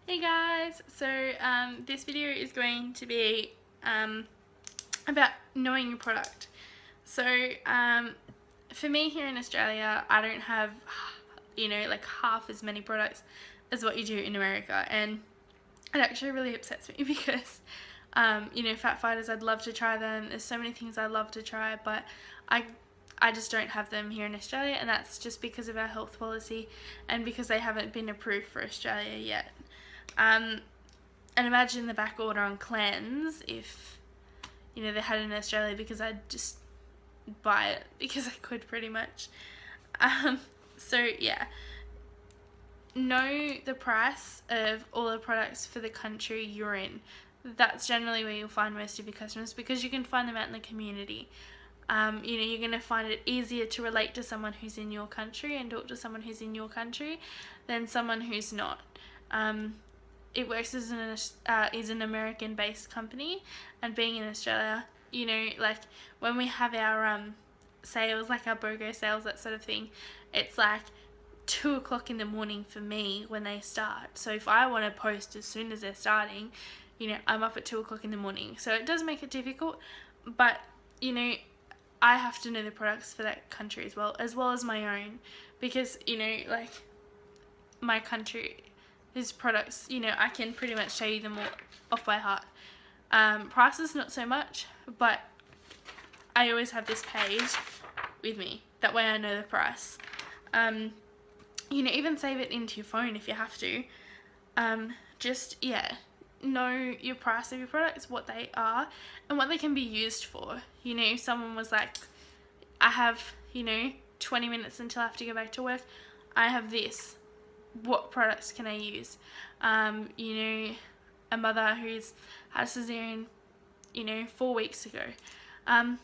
Hey guys, so this video is going to be about knowing your product. So for me here in Australia, I don't have, like half as many products as what you do in America, and it actually really upsets me because Fat Fighters, I'd love to try them. There's so many things I'd love to try, but I just don't have them here in Australia, and that's just because of our health policy and because they haven't been approved for Australia yet. And imagine the back order on Cleanse if, they had it in Australia, because I'd just buy it because I could pretty much. So yeah, know the price of all the products for the country you're in. That's generally where you'll find most of your customers, because you can find them out in the community. You're going to find it easier to relate to someone who's in your country and talk to someone who's in your country than someone who's not. It works as an American-based company, and being in Australia, like when we have our sales, like our BOGO sales, that sort of thing, it's like 2 o'clock in the morning for me when they start. So if I want to post as soon as they're starting, I'm up at 2 o'clock in the morning. So it does make it difficult, but I have to know the products for that country as well as my own, because like my country, these products, I can pretty much show you them all off by heart. Prices not so much, but I always have this page with me. That way I know the price. Even save it into your phone if you have to. Know your price of your products, what they are, and what they can be used for. If someone was like, I have, 20 minutes until I have to go back to work, I have this. What products can I use? A mother who's had a cesarean, 4 weeks ago. I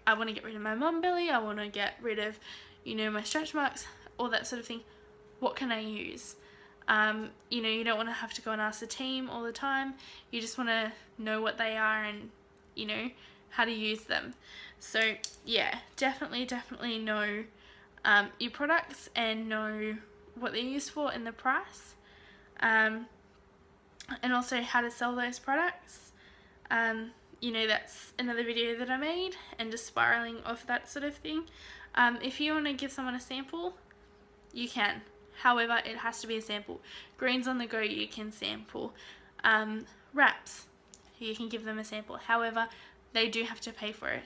want to get rid of my mum belly. I want to get rid of, my stretch marks, all that sort of thing. What can I use? You don't want to have to go and ask the team all the time. You just want to know what they are and, how to use them. So yeah, definitely know your products and know what they're used for and the price, and also how to sell those products. That's another video that I made, and just spiraling off that sort of thing. If you want to give someone a sample, you can. However, it has to be a sample. Greens on the Go, you can sample. Wraps, you can give them a sample. However, they do have to pay for it.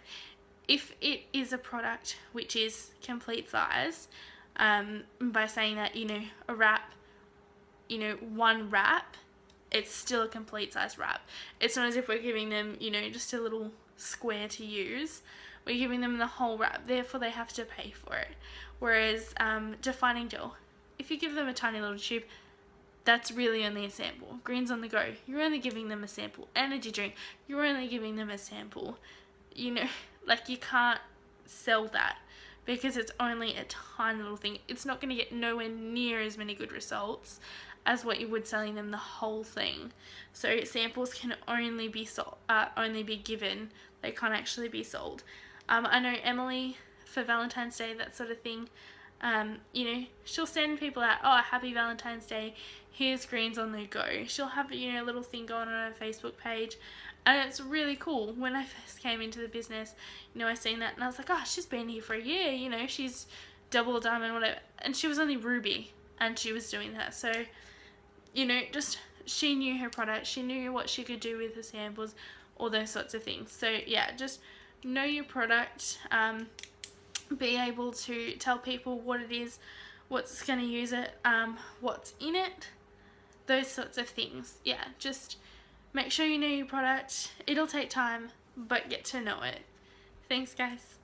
If it is a product which is complete size, by saying that, a wrap, one wrap, it's still a complete size wrap. It's not as if we're giving them, just a little square to use. We're giving them the whole wrap, therefore they have to pay for it. Whereas defining gel, if you give them a tiny little tube, that's really only a sample. Greens on the Go, you're only giving them a sample. Energy drink, you're only giving them a sample. Like you can't sell that, because it's only a tiny little thing. It's not going to get nowhere near as many good results as what you would selling them the whole thing. So samples can only be given. They can't actually be sold. I know Emily, for Valentine's Day, that sort of thing, she'll send people out, oh, happy Valentine's Day, here's Greens on the Go. She'll have, a little thing going on her Facebook page, and it's really cool. When I first came into the business, I seen that and I was like, oh, she's been here for a year, she's double diamond, whatever, and she was only Ruby, and she was doing that. So, just, she knew her product, she knew what she could do with the samples, all those sorts of things. So yeah, just know your product, be able to tell people what it is, what's going to use it, what's in it, those sorts of things. Yeah, just make sure you know your product. It'll take time, but get to know it. Thanks guys.